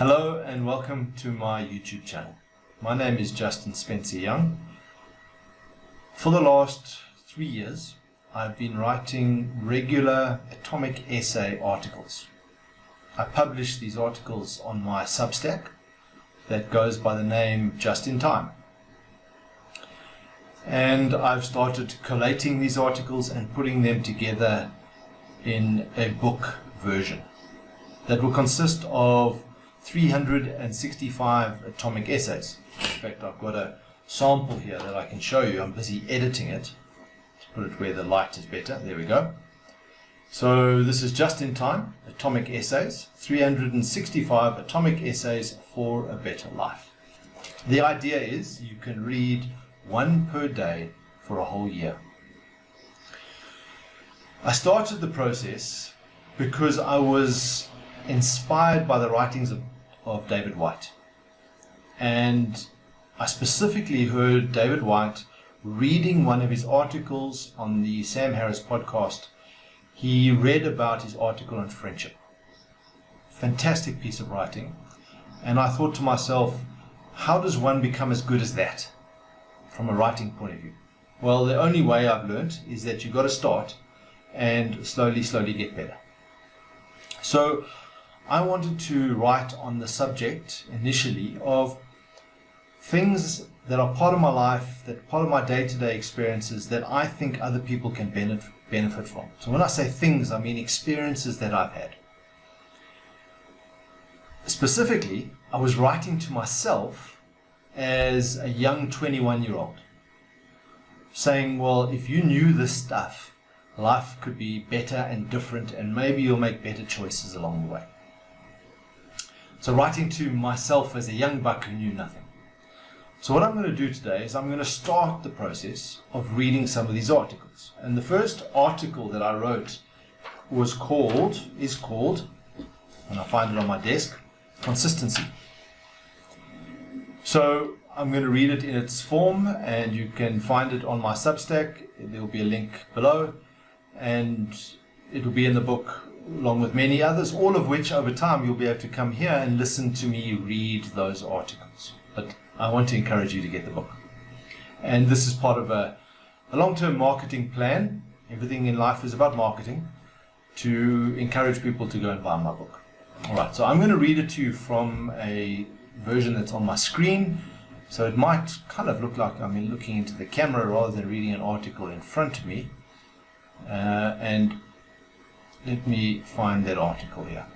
Hello and welcome to my YouTube channel. My name is Justin Spencer Young. For the last 3 years, I've been writing regular atomic essay articles. I publish these articles on my Substack that goes by the name Just in Time. And I've started collating these articles and putting them together in a book version that will consist of 365 atomic essays. In fact, I've got a sample here that I can show you. I'm busy editing it. Let's put it where the light is better. There we go. So this is Just in Time, atomic essays, 365 atomic essays for a better life. The idea is you can read one per day for a whole year. I started the process because I was inspired by the writings of David White. And I specifically heard David White reading one of his articles on the Sam Harris podcast. He read about his article on friendship. Fantastic piece of writing. And I thought to myself, how does one become as good as that from a writing point of view? Well, the only way I've learned is that you've got to start and slowly get better. So I wanted to write on the subject initially of things that are part of my life, that part of my day-to-day experiences that I think other people can benefit from. So when I say things, I mean experiences that I've had. Specifically, I was writing to myself as a young 21-year-old, saying, well, if you knew this stuff, life could be better and different, and maybe you'll make better choices along the way. So writing to myself as a young buck who knew nothing. So what I'm going to do today is I'm going to start the process of reading some of these articles. And the first article that I wrote is called, and I find it on my desk, Consistency. So I'm going to read it in its form, and you can find it on my Substack. There will be a link below, and it will be in the book along with many others, all of which over time you'll be able to come here and listen to me read those articles. But I want to encourage you to get the book. And this is part of a long-term marketing plan. Everything in life is about marketing, to encourage people to go and buy my book. All right, so I'm going to read it to you from a version that's on my screen. So it might kind of look like I'm looking into the camera rather than reading an article in front of me. And let me find that article here.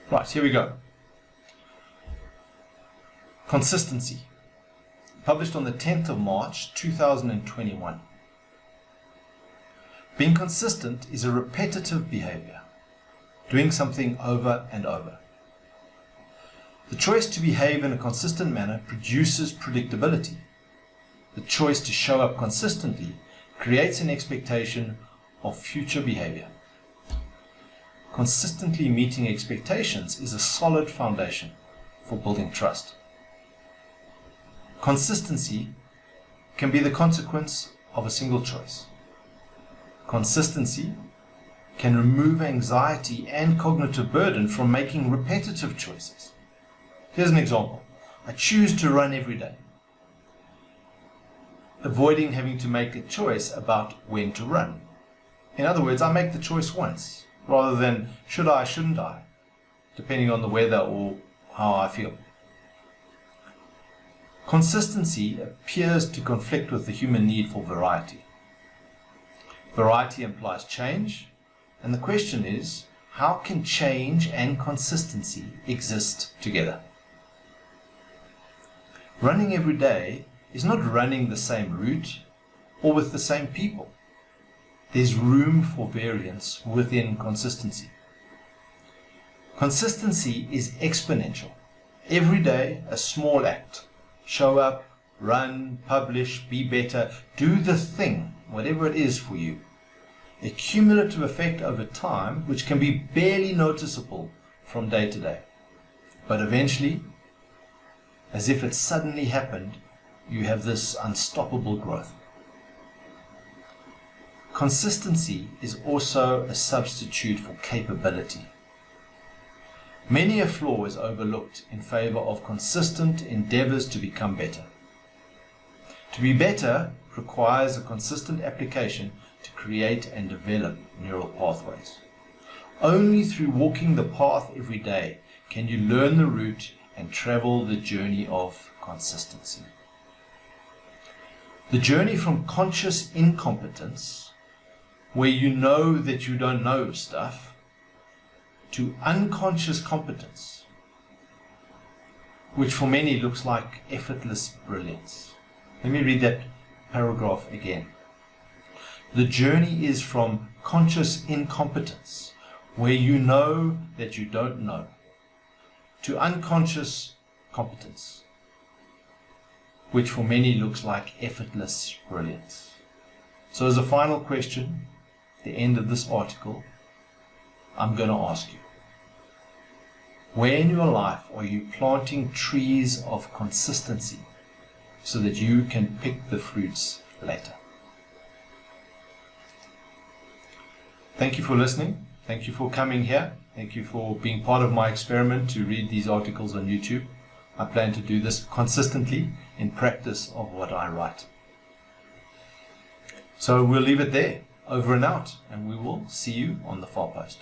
Right, here we go. Consistency. Published on the 10th of March 2021. Being consistent is a repetitive behavior, doing something over and over. The choice to behave in a consistent manner produces predictability. The choice to show up consistently creates an expectation of future behavior. Consistently meeting expectations is a solid foundation for building trust. Consistency can be the consequence of a single choice. Consistency can remove anxiety and cognitive burden from making repetitive choices. Here's an example. I choose to run every day, avoiding having to make a choice about when to run. In other words, I make the choice once, rather than should I, shouldn't I, depending on the weather or how I feel. Consistency appears to conflict with the human need for variety. Variety implies change, and the question is, how can change and consistency exist together? Running every day is not running the same route or with the same people. There's room for variance within consistency. Consistency is exponential. Every day, a small act. Show up, run, publish, be better, do the thing, whatever it is for you. A cumulative effect over time which can be barely noticeable from day to day. But eventually, as if it suddenly happened, you have this unstoppable growth. consistency is also a substitute for capability. Many a flaw is overlooked in favor of consistent endeavors to become better. To be better requires a consistent application to create and develop neural pathways. Only through walking the path every day can you learn the route and travel the journey of consistency. The journey from conscious incompetence, where you know that you don't know stuff, to unconscious competence, which for many looks like effortless brilliance. Let me read that paragraph again. The journey is from conscious incompetence, where you know that you don't know, to unconscious competence, which for many looks like effortless brilliance. So as a final question, at the end of this article, I'm going to ask you, where in your life are you planting trees of consistency so that you can pick the fruits later? Thank you for listening. Thank you for coming here. Thank you for being part of my experiment to read these articles on YouTube. I plan to do this consistently in practice of what I write. So we'll leave it there, over and out, and we will see you on the far post.